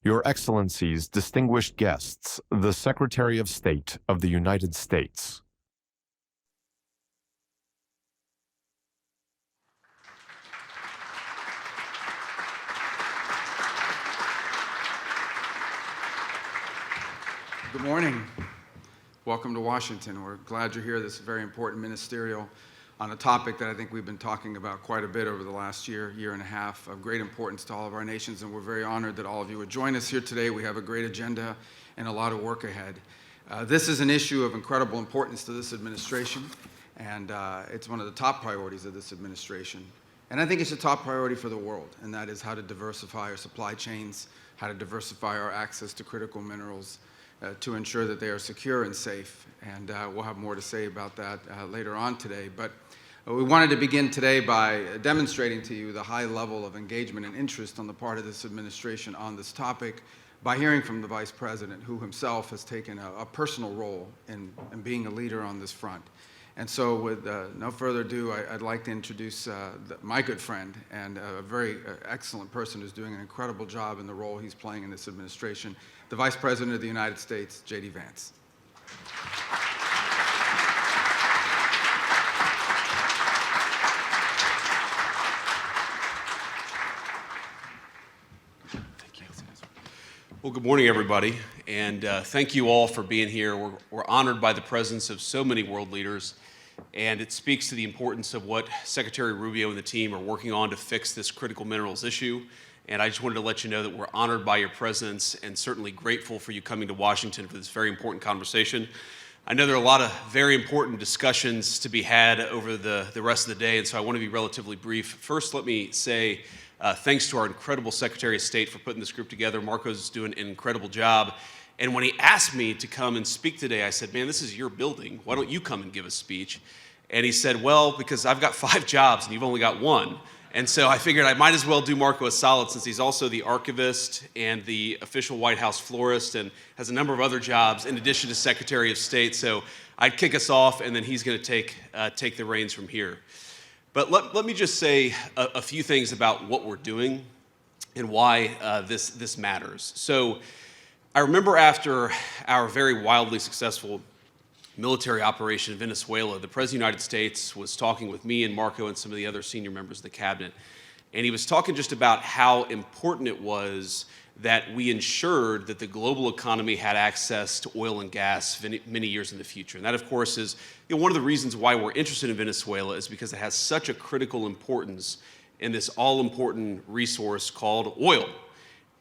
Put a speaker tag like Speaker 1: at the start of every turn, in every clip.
Speaker 1: Your Excellencies, distinguished guests, the Secretary of State of the United States.
Speaker 2: Good morning. Welcome to Washington. We're glad you're here. This is a very important ministerial on a topic that I think we've been talking about quite a bit over the last year and a half, of great importance to all of our nations, and we're very honored that all of you would join us here today. We have a great agenda and a lot of work ahead. This is an issue of incredible importance to this administration, and it's one of the top priorities of this administration. And I think it's a top priority for the world, and that is how to diversify our supply chains, how to diversify our access to critical minerals, to ensure that they are secure and safe. And we'll have more to say about that later on today. But we wanted to begin today by demonstrating to you the high level of engagement and interest on the part of this administration on this topic by hearing from the Vice President, who himself has taken a personal role in being a leader on this front. And so with no further ado, I'd like to introduce my good friend and a very excellent person who's doing an incredible job in the role he's playing in this administration, the Vice President of the United States, J.D. Vance.
Speaker 3: Well, good morning, everybody, and thank you all for being here. We're honored by the presence of so many world leaders, and it speaks to the importance of what Secretary Rubio and the team are working on to fix this critical minerals issue. And I just wanted to let you know that we're honored by your presence and certainly grateful for you coming to Washington for this very important conversation. I know there are a lot of very important discussions to be had over the rest of the day, and so I want to be relatively brief. First, let me say thanks to our incredible Secretary of State for putting this group together. Marco's doing an incredible job. And when he asked me to come and speak today, I said, man, this is your building. Why don't you come and give a speech? And he said, well, because I've got 5 jobs and you've only got 1. And so I figured I might as well do Marco a solid, since he's also the archivist and the official White House florist and has a number of other jobs in addition to Secretary of State. So I'd kick us off, and then he's going to take the reins from here. But let me just say a few things about what we're doing and why this matters. So I remember after our very wildly successful military operation in Venezuela, the President of the United States was talking with me and Marco and some of the other senior members of the cabinet. And he was talking just about how important it was that we ensured that the global economy had access to oil and gas many years in the future. And that, of course, is one of the reasons why we're interested in Venezuela, is because it has such a critical importance in this all-important resource called oil.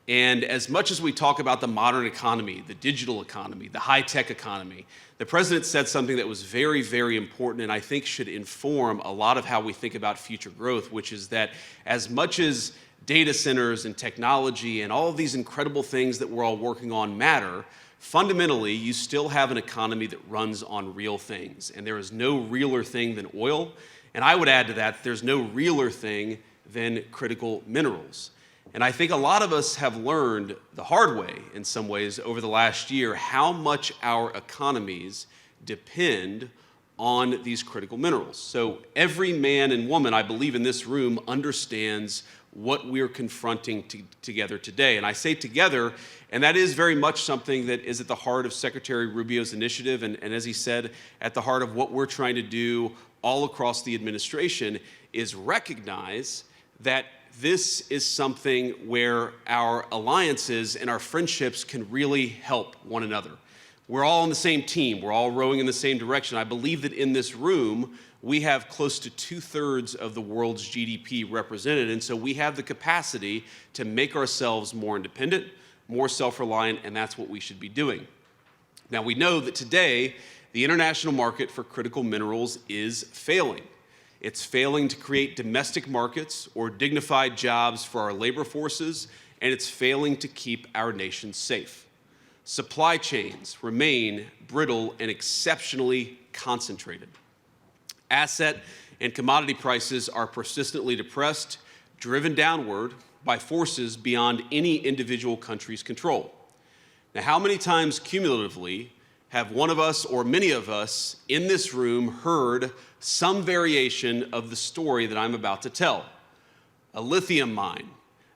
Speaker 3: And as much as we talk about the modern economy, the digital economy, the high-tech economy, the president said something that was very, very important and I think should inform a lot of how we think about future growth, which is that as much as data centers and technology and all of these incredible things that we're all working on matter, fundamentally, you still have an economy that runs on real things. And there is no realer thing than oil. And I would add to that, there's no realer thing than critical minerals. And I think a lot of us have learned the hard way, in some ways, over the last year, how much our economies depend on these critical minerals. So every man and woman, I believe, in this room understands what we're confronting together today. And I say together, and that is very much something that is at the heart of Secretary Rubio's initiative, and as he said, at the heart of what we're trying to do all across the administration, is recognize that this is something where our alliances and our friendships can really help one another. We're all on the same team. We're all rowing in the same direction. I believe that in this room, we have close to 2/3 of the world's GDP represented, and so we have the capacity to make ourselves more independent, more self-reliant, and that's what we should be doing. Now, we know that today, the international market for critical minerals is failing. It's failing to create domestic markets or dignified jobs for our labor forces, and it's failing to keep our nation safe. Supply chains remain brittle and exceptionally concentrated. Asset and commodity prices are persistently depressed, driven downward by forces beyond any individual country's control. Now, how many times cumulatively have one of us or many of us in this room heard some variation of the story that I'm about to tell? A lithium mine,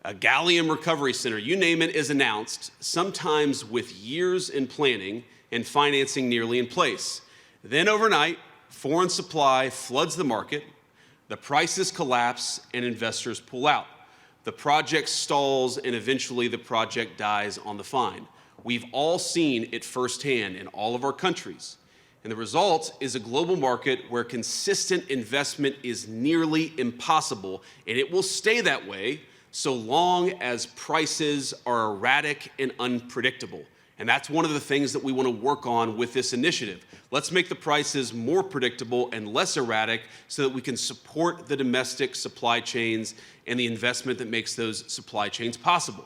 Speaker 3: a gallium recovery center, you name it, is announced, sometimes with years in planning and financing nearly in place. Then overnight, foreign supply floods the market, the prices collapse, and investors pull out. The project stalls, and eventually the project dies on the vine. We've all seen it firsthand in all of our countries. And the result is a global market where consistent investment is nearly impossible, and it will stay that way so long as prices are erratic and unpredictable. And that's one of the things that we want to work on with this initiative. Let's make the prices more predictable and less erratic so that we can support the domestic supply chains and the investment that makes those supply chains possible.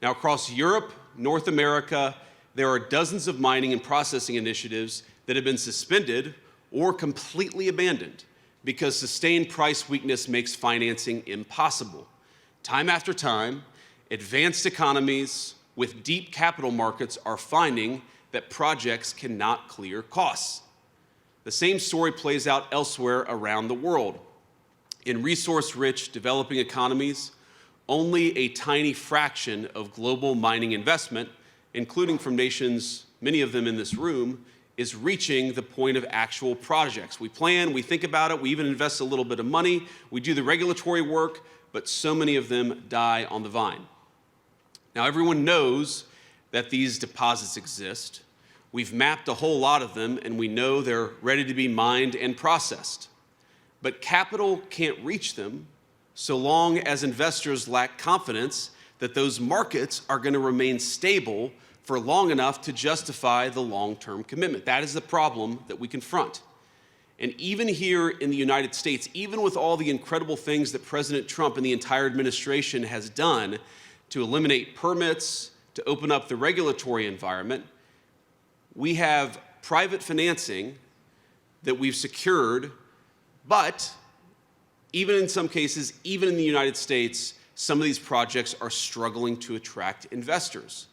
Speaker 3: Now, across Europe, North America, there are dozens of mining and processing initiatives that have been suspended or completely abandoned because sustained price weakness makes financing impossible. Time after time, advanced economies with deep capital markets are finding that projects cannot clear costs. The same story plays out elsewhere around the world. In resource-rich developing economies, only a tiny fraction of global mining investment, including from nations, many of them in this room, is reaching the point of actual projects. We plan, we think about it, we even invest a little bit of money, we do the regulatory work, but so many of them die on the vine. Now, everyone knows that these deposits exist. We've mapped a whole lot of them, and we know they're ready to be mined and processed. But capital can't reach them so long as investors lack confidence that those markets are going to remain stable for long enough to justify the long-term commitment. That is the problem that we confront. And even here in the United States, even with all the incredible things that President Trump and the entire administration has done to eliminate permits, to open up the regulatory environment, we have private financing that we've secured, but even in some cases, even in the United States, some of these projects are struggling to attract investors.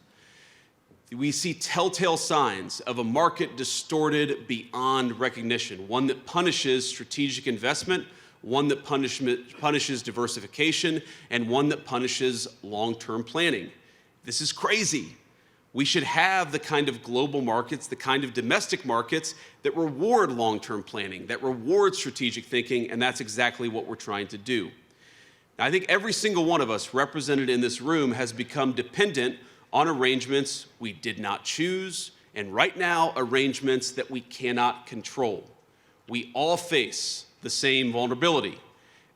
Speaker 3: We see telltale signs of a market distorted beyond recognition, one that punishes strategic investment, one that punishes diversification, and one that punishes long-term planning. This is crazy. We should have the kind of global markets, the kind of domestic markets that reward long-term planning, that reward strategic thinking, and that's exactly what we're trying to do. Now, I think every single one of us represented in this room has become dependent on arrangements we did not choose, and right now, arrangements that we cannot control. We all face the same vulnerability: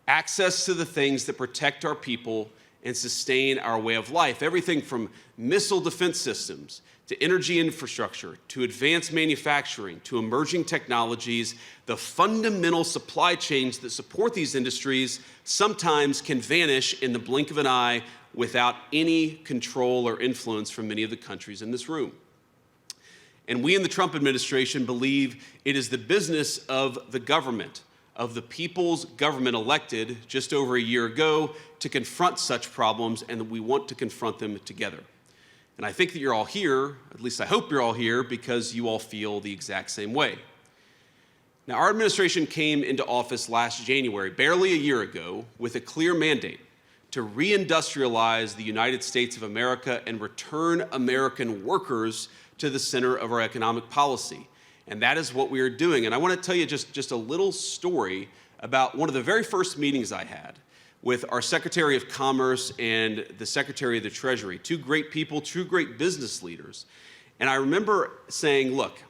Speaker 3: access to the things that protect our people and sustain our way of life. Everything from missile defense systems to energy infrastructure to advanced manufacturing to emerging technologies. The fundamental supply chains that support these industries sometimes can vanish in the blink of an eye without any control or influence from many of the countries in this room. And we in the Trump administration believe it is the business of the government, of the people's government elected just over a year ago, to confront such problems, and that we want to confront them together. And I think that you're all here, at least I hope you're all here, because you all feel the exact same way. Now, our administration came into office last January, barely a year ago, with a clear mandate to reindustrialize the United States of America and return American workers to the center of our economic policy. And that is what we are doing. And I want to tell you just a little story about one of the very first meetings I had with our Secretary of Commerce and the Secretary of the Treasury, two great people, two great business leaders. And I remember saying, look,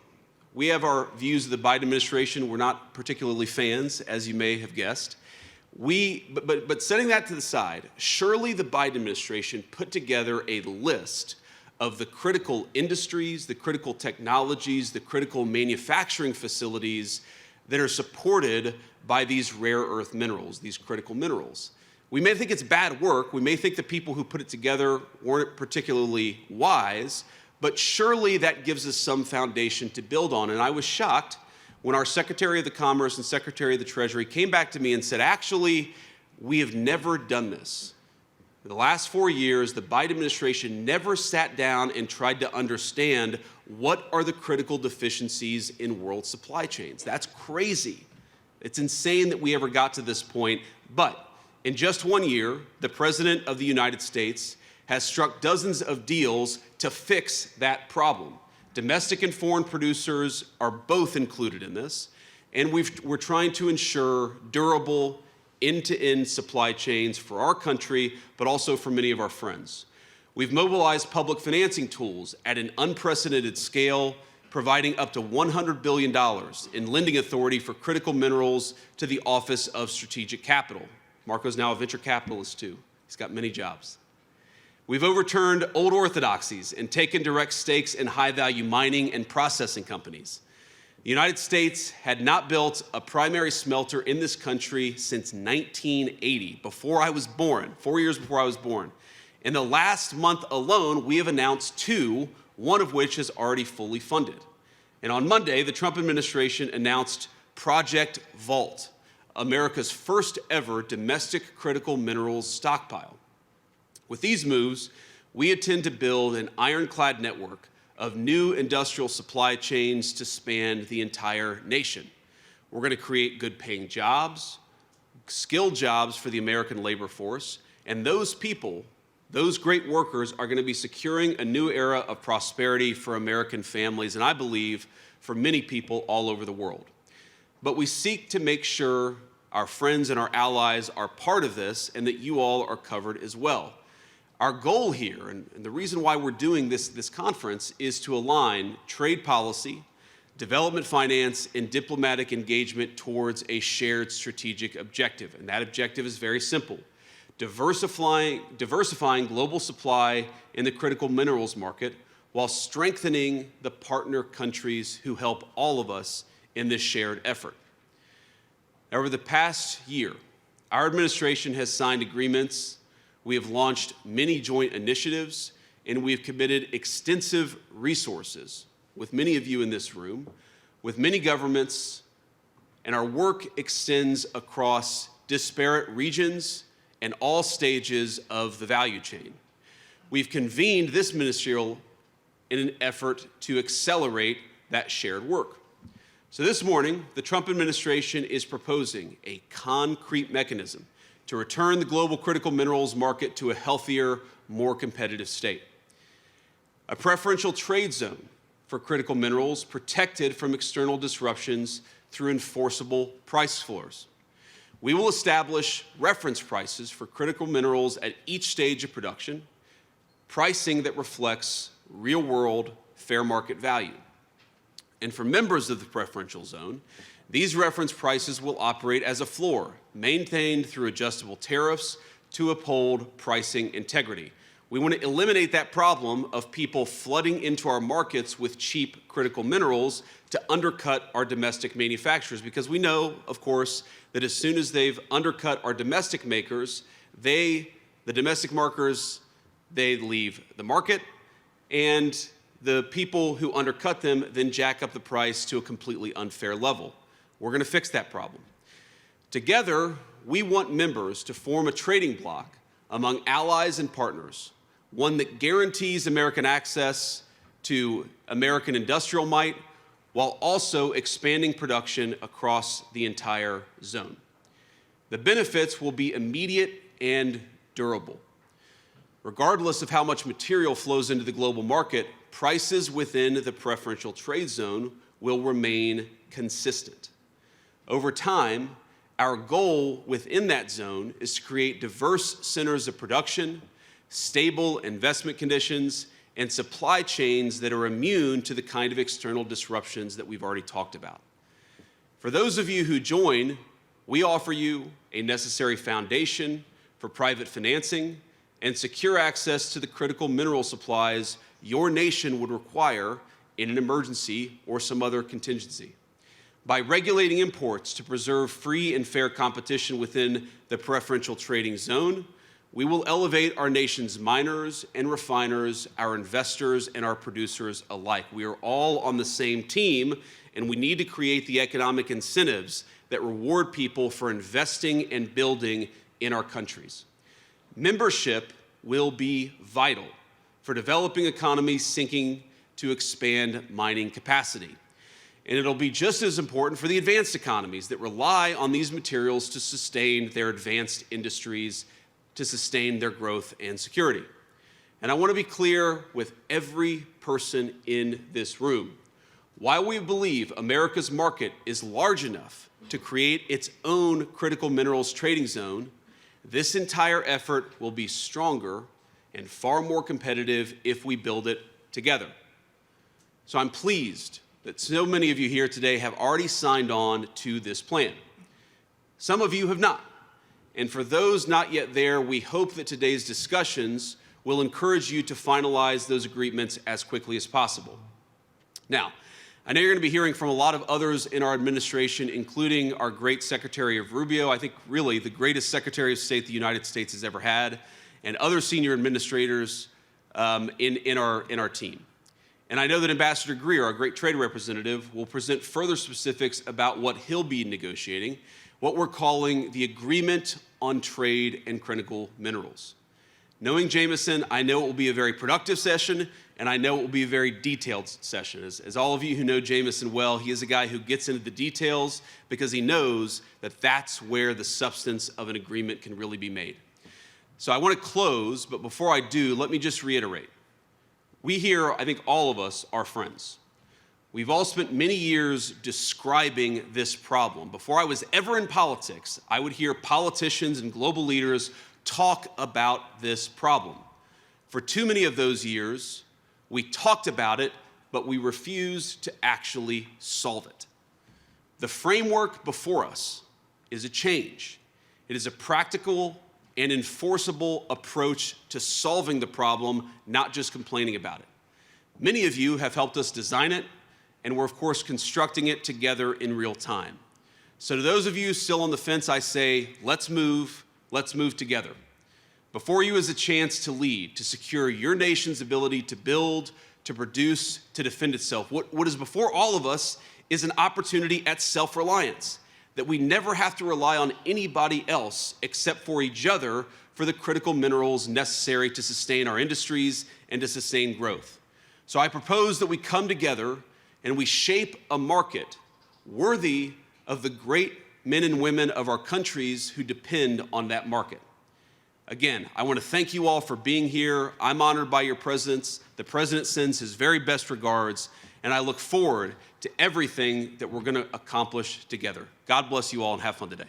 Speaker 3: we have our views of the Biden administration. We're not particularly fans, as you may have guessed. But setting that to the side, surely the Biden administration put together a list of the critical industries, the critical technologies, the critical manufacturing facilities that are supported by these rare earth minerals, these critical minerals. We may think it's bad work. We may think the people who put it together weren't particularly wise, but surely that gives us some foundation to build on. And I was shocked when our Secretary of the Commerce and Secretary of the Treasury came back to me and said, actually, we have never done this. In the last 4 years, the Biden administration never sat down and tried to understand what are the critical deficiencies in world supply chains. That's crazy. It's insane that we ever got to this point, but In just 1 year, the President of the United States has struck dozens of deals to fix that problem. Domestic and foreign producers are both included in this, and we're trying to ensure durable, end-to-end supply chains for our country, but also for many of our friends. We've mobilized public financing tools at an unprecedented scale, providing up to $100 billion in lending authority for critical minerals to the Office of Strategic Capital. Marco's now a venture capitalist too. He's got many jobs. We've overturned old orthodoxies and taken direct stakes in high-value mining and processing companies. The United States had not built a primary smelter in this country since 1980, before I was born, 4 years before I was born. In the last month alone, we have announced 2, one of which is already fully funded. And on Monday, the Trump administration announced Project Vault, America's first ever domestic critical minerals stockpile. With these moves, we intend to build an ironclad network of new industrial supply chains to span the entire nation. We're going to create good-paying jobs, skilled jobs for the American labor force, and those people, those great workers, are going to be securing a new era of prosperity for American families, and I believe for many people all over the world. But we seek to make sure our friends and our allies are part of this and that you all are covered as well. Our goal here, and the reason why we're doing this conference, is to align trade policy, development finance, and diplomatic engagement towards a shared strategic objective. And that objective is very simple: diversifying global supply in the critical minerals market while strengthening the partner countries who help all of us in this shared effort. Over the past year, our administration has signed agreements, we have launched many joint initiatives, and we have committed extensive resources with many of you in this room, with many governments, and our work extends across disparate regions and all stages of the value chain. We've convened this ministerial in an effort to accelerate that shared work. So this morning, the Trump administration is proposing a concrete mechanism to return the global critical minerals market to a healthier, more competitive state. A preferential trade zone for critical minerals protected from external disruptions through enforceable price floors. We will establish reference prices for critical minerals at each stage of production, pricing that reflects real-world fair market value. And for members of the preferential zone, these reference prices will operate as a floor, maintained through adjustable tariffs to uphold pricing integrity. We want to eliminate that problem of people flooding into our markets with cheap critical minerals to undercut our domestic manufacturers, because we know, of course, that as soon as they've undercut our domestic makers, the domestic markers, they leave the market, and the people who undercut them then jack up the price to a completely unfair level. We're going to fix that problem. Together, we want members to form a trading bloc among allies and partners, one that guarantees American access to American industrial might while also expanding production across the entire zone. The benefits will be immediate and durable. Regardless of how much material flows into the global market, prices within the preferential trade zone will remain consistent. Over time, our goal within that zone is to create diverse centers of production, stable investment conditions, and supply chains that are immune to the kind of external disruptions that we've already talked about. For those of you who join, we offer you a necessary foundation for private financing and secure access to the critical mineral supplies your nation would require in an emergency or some other contingency. By regulating imports to preserve free and fair competition within the preferential trading zone, we will elevate our nation's miners and refiners, our investors and our producers alike. We are all on the same team, and we need to create the economic incentives that reward people for investing and building in our countries. Membership will be vital for developing economies seeking to expand mining capacity. And it'll be just as important for the advanced economies that rely on these materials to sustain their advanced industries, to sustain their growth and security. And I want to be clear with every person in this room. While we believe America's market is large enough to create its own critical minerals trading zone, this entire effort will be stronger and far more competitive if we build it together. So I'm pleased that so many of you here today have already signed on to this plan. Some of you have not. And for those not yet there, we hope that today's discussions will encourage you to finalize those agreements as quickly as possible. Now, I know you're going to be hearing from a lot of others in our administration, including our great Secretary of Rubio, I think really the greatest Secretary of State the United States has ever had, and other senior administrators in our team. And I know that Ambassador Greer, our great trade representative, will present further specifics about what he'll be negotiating, what we're calling the Agreement on Trade and Critical Minerals. Knowing Jameson, I know it will be a very productive session, and I know it will be a very detailed session. As all of you who know Jameson well, he is a guy who gets into the details because he knows that that's where the substance of an agreement can really be made. So I want to close, but before I do, let me just reiterate. We here, I think all of us, are friends. We've all spent many years describing this problem. Before I was ever in politics, I would hear politicians and global leaders talk about this problem. For too many of those years, we talked about it, but we refused to actually solve it. The framework before us is a change. It is a practical and enforceable approach to solving the problem, not just complaining about it. Many of you have helped us design it, and we're of course constructing it together in real time. So to those of you still on the fence, I say, let's move together. Before you is a chance to lead, to secure your nation's ability to build, to produce, to defend itself. What is before all of us is an opportunity at self-reliance, that we never have to rely on anybody else except for each other for the critical minerals necessary to sustain our industries and to sustain growth. So I propose that we come together and we shape a market worthy of the great men and women of our countries who depend on that market. Again, I want to thank you all for being here. I'm honored by your presence. The President sends his very best regards, and I look forward to everything that we're going to accomplish together. God bless you all and have fun today.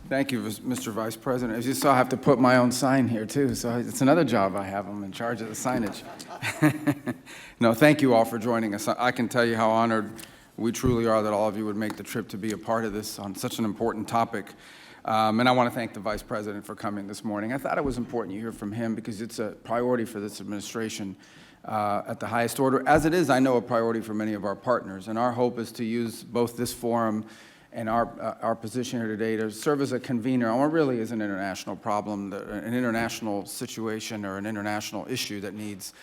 Speaker 4: Thank you, Mr. Vice President. As you saw, I have to put my own sign here, too, so it's another job I have. I'm in charge of the signage. No, thank you all for joining us. I can tell you how honored we truly are that all of you would make the trip to be a part of this on such an important topic. And I want to thank the Vice President for coming this morning. I thought it was important you hear from him because it's a priority for this administration at the highest order, as it is, I know, a priority for many of our partners. And our hope is to use both this forum and our position here today to serve as a convener on what really is an international problem, an international situation or an international issue that needs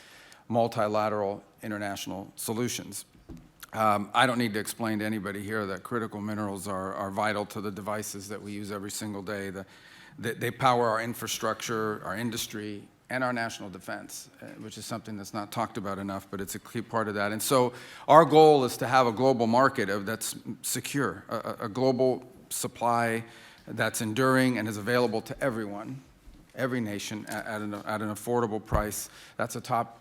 Speaker 4: multilateral international solutions. I don't need to explain to anybody here that critical minerals are vital to the devices that we use every single day. They power our infrastructure, our industry, and our national defense, which is something that's not talked about enough, but it's a key part of that. And so our goal is to have a global market that's secure, a global supply that's enduring and is available to everyone, every nation, at an affordable price. That's a top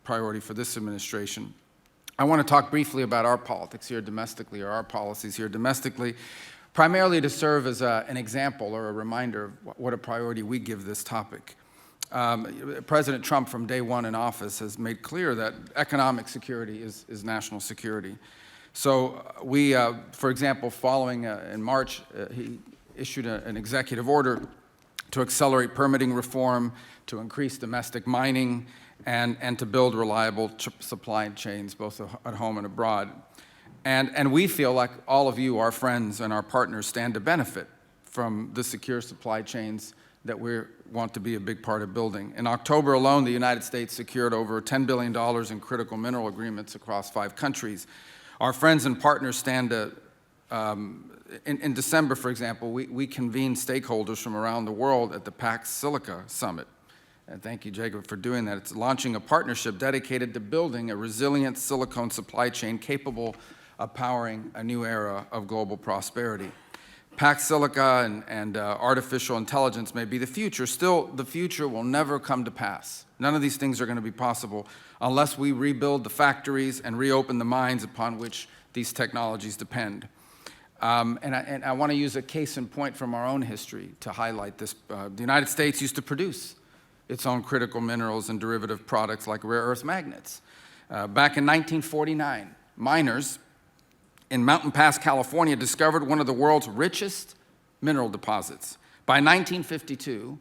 Speaker 4: priority for this administration. I want to talk briefly about our politics here domestically, or our policies here domestically, primarily to serve as an example or a reminder of what a priority we give this topic. President Trump, from day one in office, has made clear that economic security is national security. So we, for example, following in March, he issued an executive order to accelerate permitting reform, to increase domestic mining, and to build reliable supply chains both at home and abroad. And we feel like all of you, our friends and our partners, stand to benefit from the secure supply chains that we want to be a big part of building. In October alone, the United States secured over $10 billion in critical mineral agreements across 5 countries. Our friends and partners stand to, in December, for example, we convened stakeholders from around the world at the Pax Silica Summit. And thank you, Jacob, for doing that. It's launching a partnership dedicated to building a resilient silicone supply chain capable of powering a new era of global prosperity. Pax Silica and artificial intelligence may be the future. Still, the future will never come to pass. None of these things are going to be possible unless we rebuild the factories and reopen the mines upon which these technologies depend. And I want to use a case in point from our own history to highlight this. The United States used to produce its own critical minerals and derivative products like rare earth magnets. Back in 1949, miners in Mountain Pass, California, discovered one of the world's richest mineral deposits. By 1952,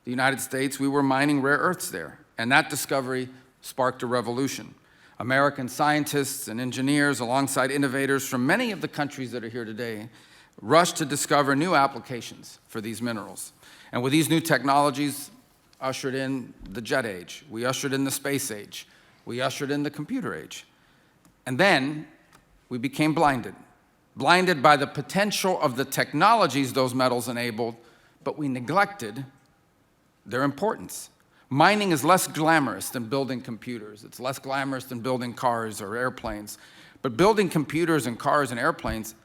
Speaker 4: the United States, we were mining rare earths there, and that discovery sparked a revolution. American scientists and engineers, alongside innovators from many of the countries that are here today, rushed to discover new applications for these minerals. And with these new technologies, ushered in the jet age, we ushered in the space age, we ushered in the computer age. And then we became blinded by the potential of the technologies those metals enabled, but we neglected their importance. Mining is less glamorous than building computers. It's less glamorous than building cars or airplanes. But building computers and cars and airplanes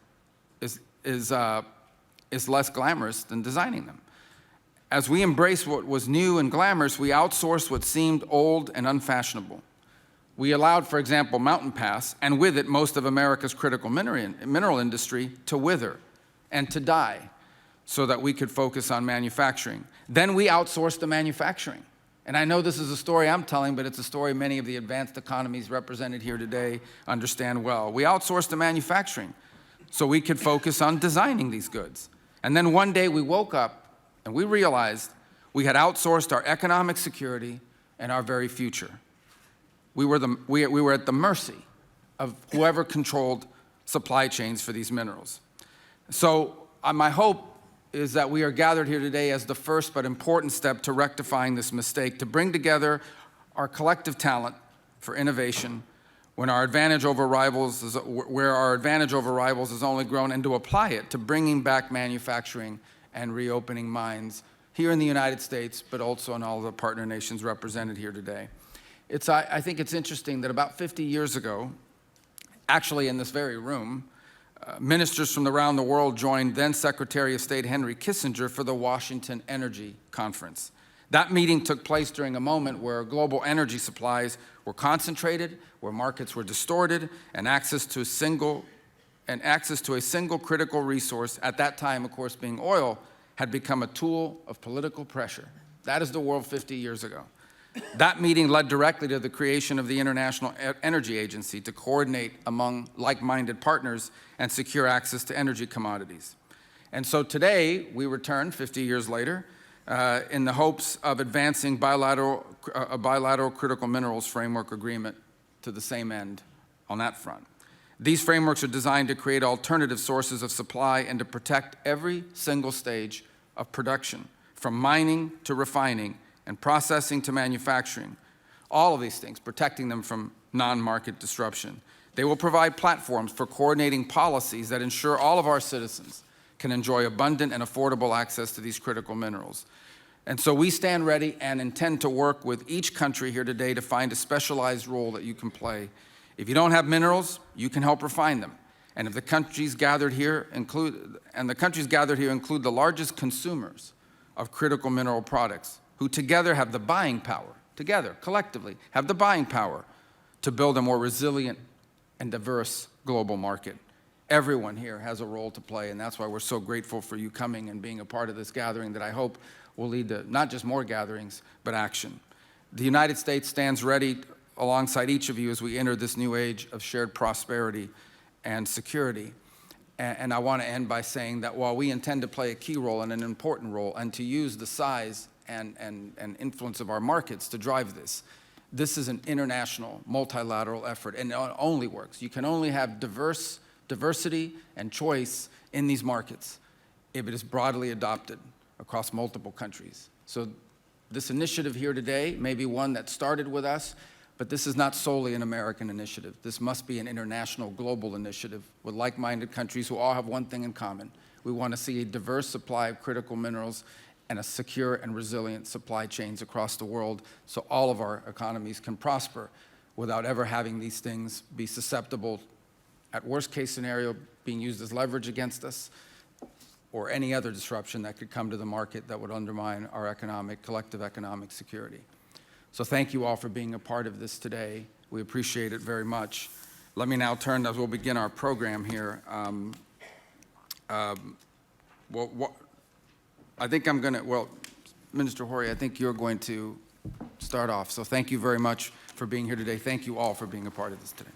Speaker 4: is less glamorous than designing them. As we embraced what was new and glamorous, we outsourced what seemed old and unfashionable. We allowed, for example, Mountain Pass, and with it most of America's critical mineral industry, to wither and to die so that we could focus on manufacturing. Then we outsourced the manufacturing. And I know this is a story I'm telling, but it's a story many of the advanced economies represented here today understand well. We outsourced the manufacturing so we could focus on designing these goods. And then one day we woke up and we realized we had outsourced our economic security and our very future. We were at the mercy of whoever controlled supply chains for these minerals. So my hope is that we are gathered here today as the first but important step to rectifying this mistake, to bring together our collective talent for innovation where our advantage over rivals is only grown, and to apply it to bringing back manufacturing and reopening mines here in the United States, but also in all the partner nations represented here today. I think it's interesting that about 50 years ago, actually in this very room, ministers from around the world joined then Secretary of State Henry Kissinger for the Washington Energy Conference. That meeting took place during a moment where global energy supplies were concentrated, where markets were distorted, and access to a single critical resource, at that time, of course, being oil, had become a tool of political pressure. That is the world 50 years ago. That meeting led directly to the creation of the International Energy Agency to coordinate among like-minded partners and secure access to energy commodities. And so today, we return 50 years later in the hopes of advancing a bilateral critical minerals framework agreement to the same end on that front. These frameworks are designed to create alternative sources of supply and to protect every single stage of production, from mining to refining, and processing to manufacturing, all of these things, protecting them from non-market disruption. They will provide platforms for coordinating policies that ensure all of our citizens can enjoy abundant and affordable access to these critical minerals. And so we stand ready and intend to work with each country here today to find a specialized role that you can play. If you don't have minerals, you can help refine them. And if the countries gathered here include the largest consumers of critical mineral products, who together have the buying power, collectively, have the buying power to build a more resilient and diverse global market. Everyone here has a role to play, and that's why we're so grateful for you coming and being a part of this gathering that I hope will lead to not just more gatherings, but action. The United States stands ready alongside each of you as we enter this new age of shared prosperity and security. And I want to end by saying that while we intend to play a key role and an important role, and to use the size and influence of our markets to drive this, this is an international, multilateral effort, and it only works. You can only have diversity and choice in these markets if it is broadly adopted across multiple countries. So this initiative here today may be one that started with us, but this is not solely an American initiative. This must be an international, global initiative with like-minded countries who all have one thing in common. We want to see a diverse supply of critical minerals and a secure and resilient supply chains across the world so all of our economies can prosper without ever having these things be susceptible, at worst case scenario, being used as leverage against us, or any other disruption that could come to the market that would undermine our collective economic security. So thank you all for being a part of this today. We appreciate it very much. Let me now turn, as we'll begin our program here. I think I'm going to, well, Minister Hori, I think you're going to start off. So thank you very much for being here today. Thank you all for being a part of this today.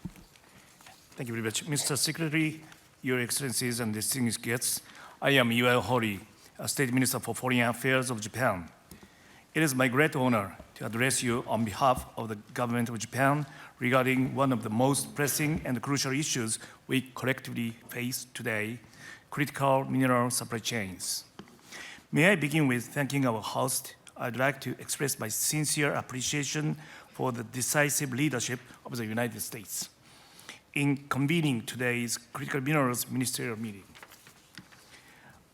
Speaker 5: Thank you very much. Mr. Secretary, Your Excellencies and distinguished guests, I am Yuel Hori, State Minister for Foreign Affairs of Japan. It is my great honor to address you on behalf of the government of Japan regarding one of the most pressing and crucial issues we collectively face today, critical mineral supply chains. May I begin with thanking our host. I'd like to express my sincere appreciation for the decisive leadership of the United States in convening today's critical minerals ministerial meeting.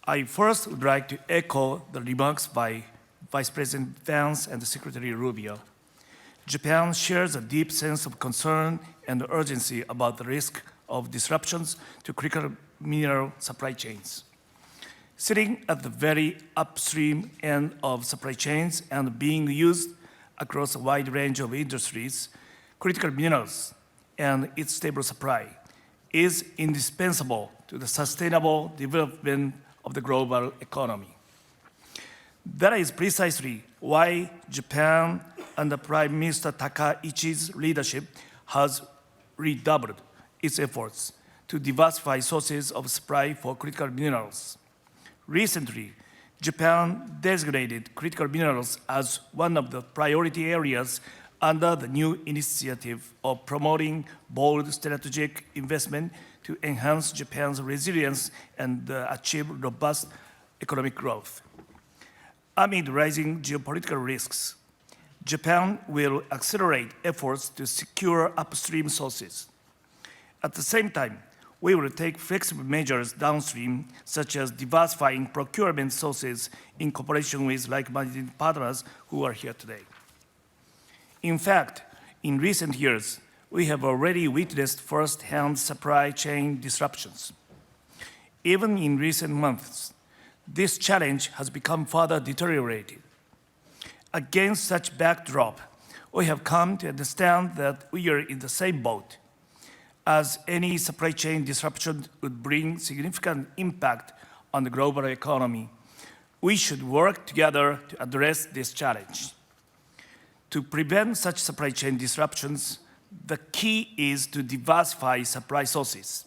Speaker 5: I first would like to echo the remarks by Vice President Vance and Secretary Rubio. Japan shares a deep sense of concern and urgency about the risk of disruptions to critical mineral supply chains. Sitting at the very upstream end of supply chains and being used across a wide range of industries, critical minerals and its stable supply is indispensable to the sustainable development of the global economy. That is precisely why Japan, under Prime Minister Takaichi's leadership, has redoubled its efforts to diversify sources of supply for critical minerals. Recently, Japan designated critical minerals as one of the priority areas under the new initiative of promoting bold strategic investment to enhance Japan's resilience and achieve robust economic growth. Amid rising geopolitical risks, Japan will accelerate efforts to secure upstream sources. At the same time, we will take flexible measures downstream, such as diversifying procurement sources in cooperation with like-minded partners who are here today. In fact, in recent years, we have already witnessed first-hand supply chain disruptions. Even in recent months, this challenge has become further deteriorated. Against such backdrop, we have come to understand that we are in the same boat, as any supply chain disruption would bring significant impact on the global economy. We should work together to address this challenge. To prevent such supply chain disruptions, the key is to diversify supply sources,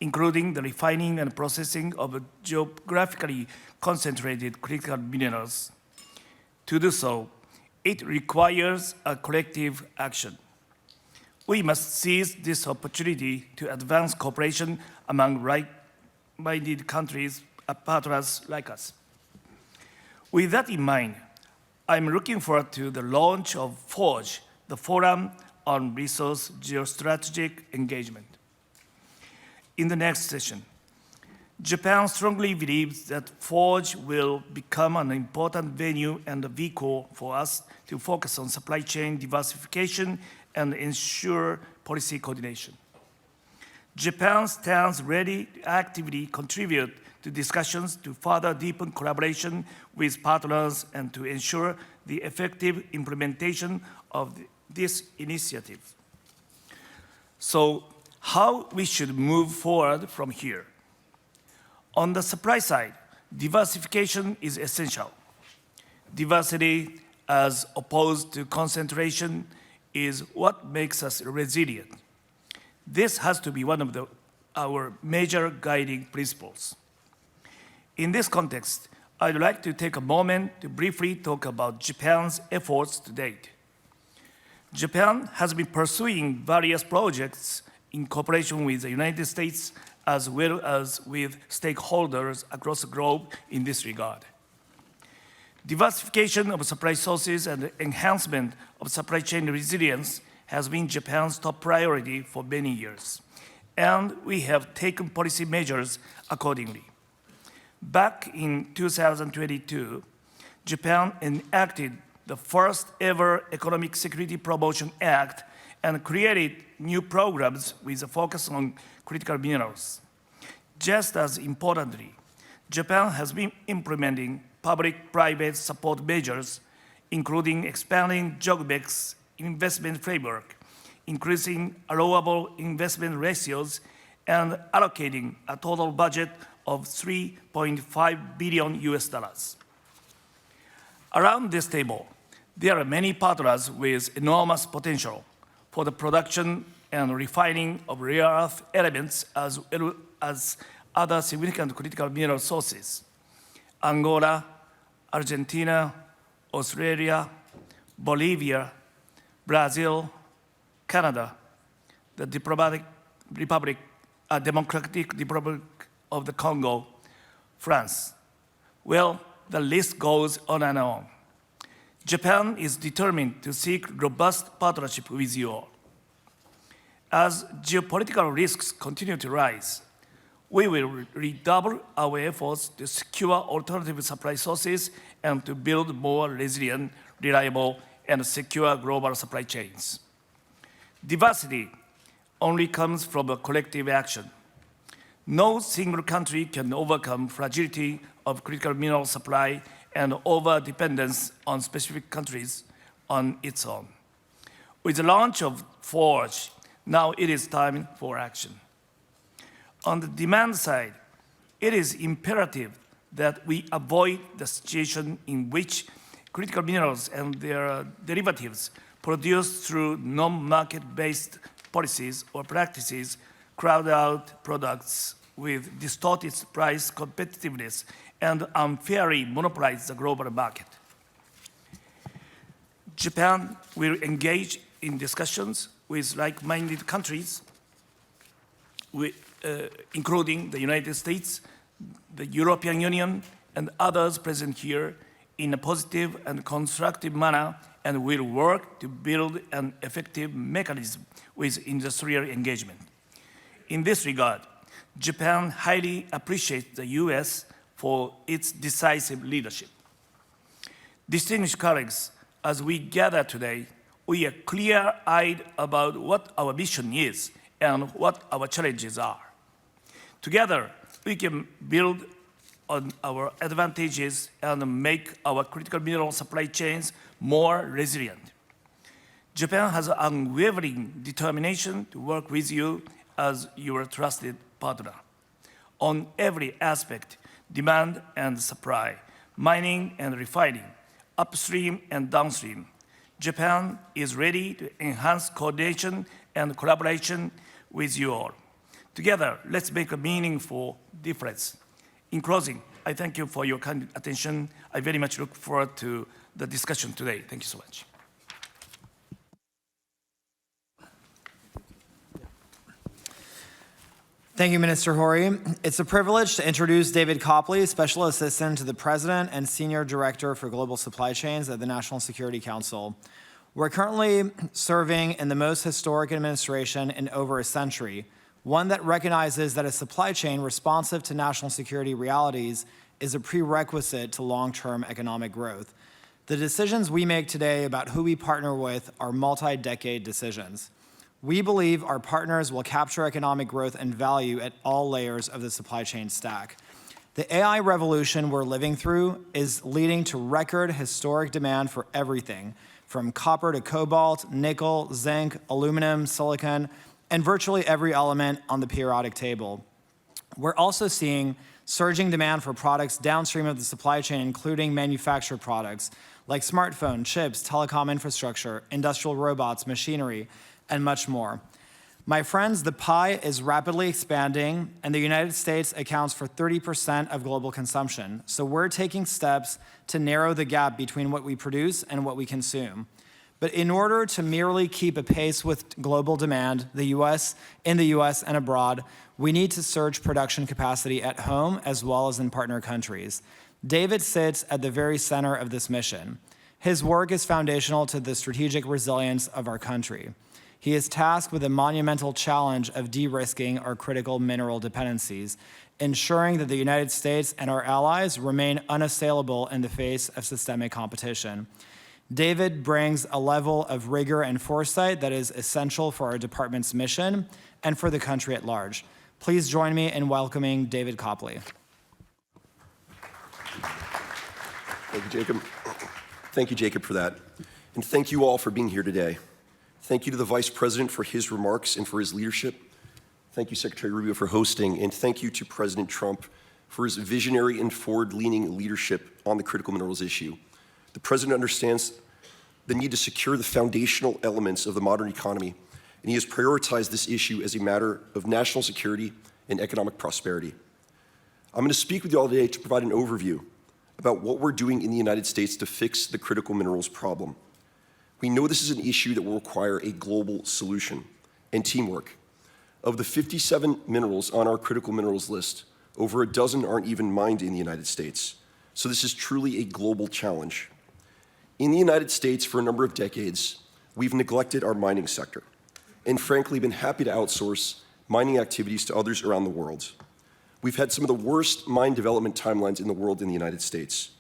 Speaker 5: including the refining and processing of geographically concentrated critical minerals. To do so, it requires a collective action. We must seize this opportunity to advance cooperation among like-minded countries, partners like us. With that in mind, I'm looking forward to the launch of FORGE, the Forum on Resource Geostrategic Engagement. In the next session, Japan strongly believes that FORGE will become an important venue and a vehicle for us to focus on supply chain diversification and ensure policy coordination. Japan stands ready to actively contribute to discussions to further deepen collaboration with partners and to ensure the effective implementation of this initiative. So, how we should move forward from here? On the supply side, diversification is essential. Diversity, as opposed to concentration, is what makes us resilient. This has to be one of our major guiding principles. In this context, I'd like to take a moment to briefly talk about Japan's efforts to date. Japan has been pursuing various projects in cooperation with the United States as well as with stakeholders across the globe in this regard. Diversification of supply sources and enhancement of supply chain resilience has been Japan's top priority for many years, and we have taken policy measures accordingly. Back in 2022, Japan enacted the first ever Economic Security Promotion Act and created new programs with a focus on critical minerals. Just as importantly, Japan has been implementing public-private support measures, including expanding JOGMEC's investment framework, increasing allowable investment ratios, and allocating a total budget of $3.5 billion US. Around this table, there are many partners with enormous potential for the production and refining of rare earth elements as well as other significant critical mineral sources. Angola, Argentina, Australia, Bolivia, Brazil, Canada, the Democratic Republic of the Congo, France. Well, the list goes on and on. Japan is determined to seek robust partnership with you all. As geopolitical risks continue to rise, we will redouble our efforts to secure alternative supply sources and to build more resilient, reliable, and secure global supply chains. Diversity only comes from a collective action. No single country can overcome fragility of critical mineral supply and over-dependence on specific countries on its own. With the launch of Forge, now it is time for action. On the demand side, it is imperative that we avoid the situation in which critical minerals and their derivatives produced through non-market-based policies or practices crowd out products with distorted price competitiveness and unfairly monopolize the global market. Japan will engage in discussions with like-minded countries, including the United States, the European Union, and others present here in a positive and constructive manner, and will work to build an effective mechanism with industrial engagement. In this regard, Japan highly appreciates the US for its decisive leadership. Distinguished colleagues, as we gather today, we are clear-eyed about what our mission is and what our challenges are. Together, we can build on our advantages and make our critical mineral supply chains more resilient. Japan has an unwavering determination to work with you as your trusted partner on every aspect: demand and supply, mining and refining, upstream and downstream. Japan is ready to enhance coordination and collaboration with you all. Together, let's make a meaningful difference. In closing, I thank you for your kind attention. I very much look forward to the discussion today. Thank you so much.
Speaker 6: Thank you, Minister Hori. It's a privilege to introduce David Copley, Special Assistant to the President and Senior Director for Global Supply Chains at the National Security Council. We're currently serving in the most historic administration in over a century, one that recognizes that a supply chain responsive to national security realities is a prerequisite to long-term economic growth. The decisions we make today about who we partner with are multi-decade decisions. We believe our partners will capture economic growth and value at all layers of the supply chain stack. The AI revolution we're living through is leading to record historic demand for everything, from copper to cobalt, nickel, zinc, aluminum, silicon, and virtually every element on the periodic table. We're also seeing surging demand for products downstream of the supply chain, including manufactured products like smartphone, chips, telecom infrastructure, industrial robots, machinery, and much more. My friends, the pie is rapidly expanding, and the United States accounts for 30% of global consumption. So we're taking steps to narrow the gap between what we produce and what we consume. But in order to merely keep a pace with global demand, in the US and abroad, we need to surge production capacity at home as well as in partner countries. David sits at the very center of this mission. His work is foundational to the strategic resilience of our country. He is tasked with the monumental challenge of de-risking our critical mineral dependencies, ensuring that the United States and our allies remain unassailable in the face of systemic competition. David brings a level of rigor and foresight that is essential for our department's mission and for the country at large. Please join me in welcoming David Copley.
Speaker 7: Thank you, Jacob. Thank you, Jacob, for that. And thank you all for being here today. Thank you to the Vice President for his remarks and for his leadership. Thank you, Secretary Rubio, for hosting. And thank you to President Trump for his visionary and forward-leaning leadership on the critical minerals issue. The President understands the need to secure the foundational elements of the modern economy, and he has prioritized this issue as a matter of national security and economic prosperity. I'm going to speak with you all today to provide an overview about what we're doing in the United States to fix the critical minerals problem. We know this is an issue that will require a global solution and teamwork. Of the 57 minerals on our critical minerals list, over a dozen aren't even mined in the United States. So this is truly a global challenge. In the United States, for a number of decades, we've neglected our mining sector and frankly been happy to outsource mining activities to others around the world. We've had some of the worst mine development timelines in the world in the United States,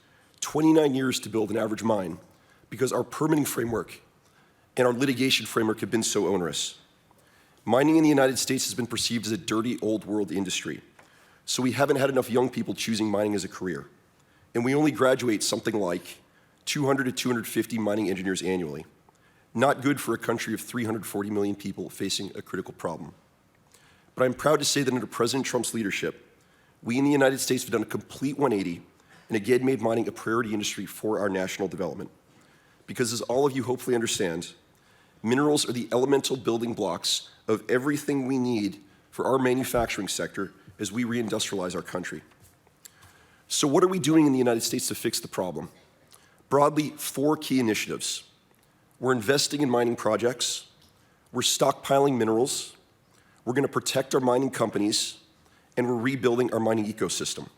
Speaker 7: 29 years to build an average mine because our permitting framework and our litigation framework have been so onerous. Mining in the United States has been perceived as a dirty old world industry, so we haven't had enough young people choosing mining as a career. And we only graduate something like 200 to 250 mining engineers annually. Not good for a country of 340 million people facing a critical problem. But I'm proud to say that under President Trump's leadership, we in the United States have done a complete 180 and again made mining a priority industry for our national development. Because as all of you hopefully understand, minerals are the elemental building blocks of everything we need for our manufacturing sector as we reindustrialize our country. So what are we doing in the United States to fix the problem? Broadly, 4 key initiatives. We're investing in mining projects, we're stockpiling minerals, we're going to protect our mining companies, and we're rebuilding our mining ecosystem.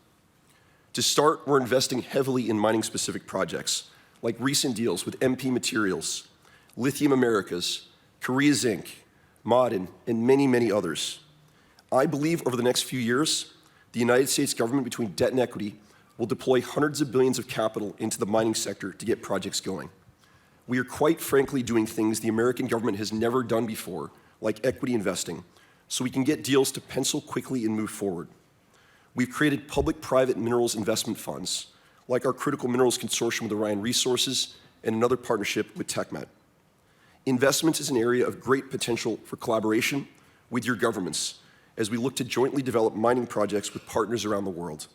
Speaker 7: To start, we're investing heavily in mining-specific projects, like recent deals with MP Materials, Lithium Americas, Korea Zinc, Ma'aden, and many, many others. I believe over the next few years, the United States government, between debt and equity, will deploy hundreds of billions of capital into the mining sector to get projects going. We are quite frankly doing things the American government has never done before, like equity investing, so we can get deals to pencil quickly and move forward. We've created public-private minerals investment funds, like our Critical Minerals Consortium with Orion Resources and another partnership with TechMet. Investments is an area of great potential for collaboration with your governments as we look to jointly develop mining projects with partners around the world.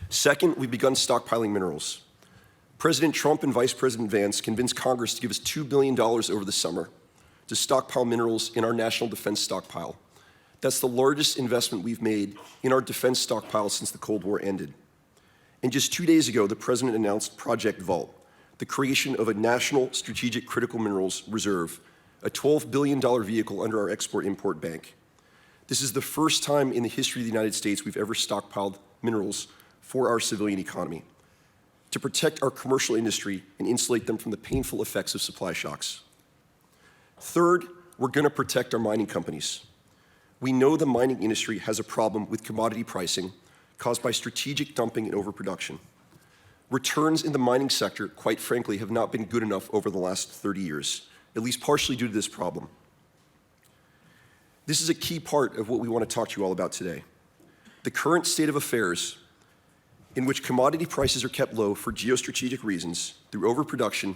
Speaker 7: Second, we've begun stockpiling minerals. President Trump and Vice President Vance convinced Congress to give us $2 billion over the summer to stockpile minerals in our national defense stockpile. That's the largest investment we've made in our defense stockpile since the Cold War ended. And just 2 days ago, the President announced Project Vault, the creation of a national strategic critical minerals reserve, a $12 billion vehicle under our Export-Import Bank. This is the first time in the history of the United States we've ever stockpiled minerals for our civilian economy, to protect our commercial industry and insulate them from the painful effects of supply shocks. Third, we're going to protect our mining companies. We know the mining industry has a problem with commodity pricing caused by strategic dumping and overproduction. Returns in the mining sector, quite frankly, have not been good enough over the last 30 years, at least partially due to this problem. This is a key part of what we want to talk to you all about today. The current state of affairs in which commodity prices are kept low for geostrategic reasons through overproduction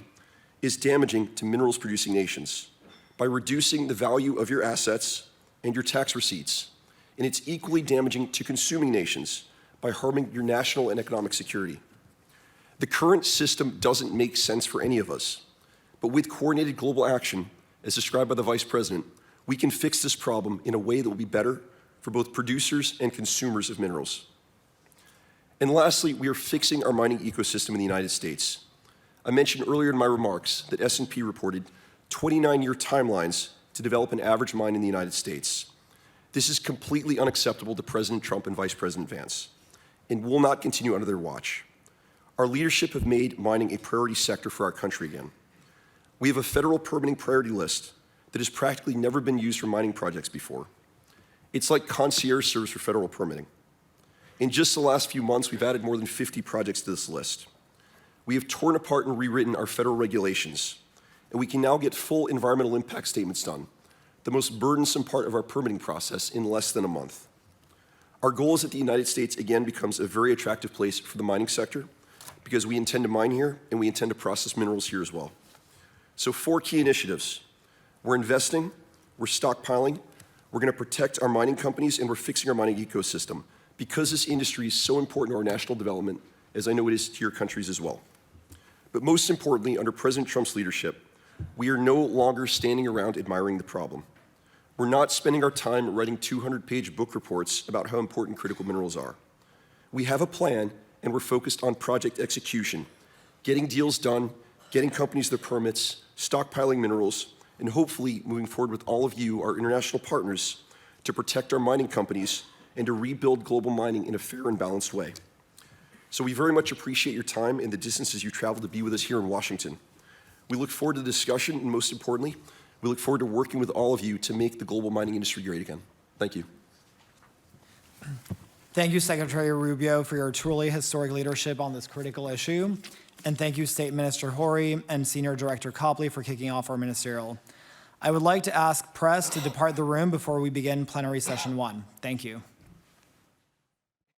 Speaker 7: is damaging to minerals producing nations by reducing the value of your assets and your tax receipts. And it's equally damaging to consuming nations by harming your national and economic security. The current system doesn't make sense for any of us, but with coordinated global action, as described by the Vice President, we can fix this problem in a way that will be better for both producers and consumers of minerals. And lastly, we are fixing our mining ecosystem in the United States. I mentioned earlier in my remarks that S&P reported 29-year timelines to develop an average mine in the United States. This is completely unacceptable to President Trump and Vice President Vance, and will not continue under their watch. Our leadership have made mining a priority sector for our country again. We have a federal permitting priority list that has practically never been used for mining projects before. It's like concierge service for federal permitting. In just the last few months, we've added more than 50 projects to this list. We have torn apart and rewritten our federal regulations, and we can now get full environmental impact statements done, the most burdensome part of our permitting process, in less than a month. Our goal is that the United States again becomes a very attractive place for the mining sector, because we intend to mine here and we intend to process minerals here as well. So 4 key initiatives. We're investing, we're stockpiling, we're going to protect our mining companies, and we're fixing our mining ecosystem, because this industry is so important to our national development, as I know it is to your countries as well. But most importantly, under President Trump's leadership, we are no longer standing around admiring the problem. We're not spending our time writing 200-page book reports about how important critical minerals are. We have a plan, and we're focused on project execution, getting deals done, getting companies their permits, stockpiling minerals, and hopefully moving forward with all of you, our international partners, to protect our mining companies and to rebuild global mining in a fair and balanced way. So we very much appreciate your time and the distances you traveled to be with us here in Washington. We look forward to the discussion, and most importantly, we look forward to working with all of you to make the global mining industry great again. Thank you.
Speaker 6: Thank you, Secretary Rubio, for your truly historic leadership on this critical issue. And thank you, State Minister Horry and Senior Director Copley, for kicking off our ministerial. I would like to ask press to depart the room before we begin plenary session 1. Thank you.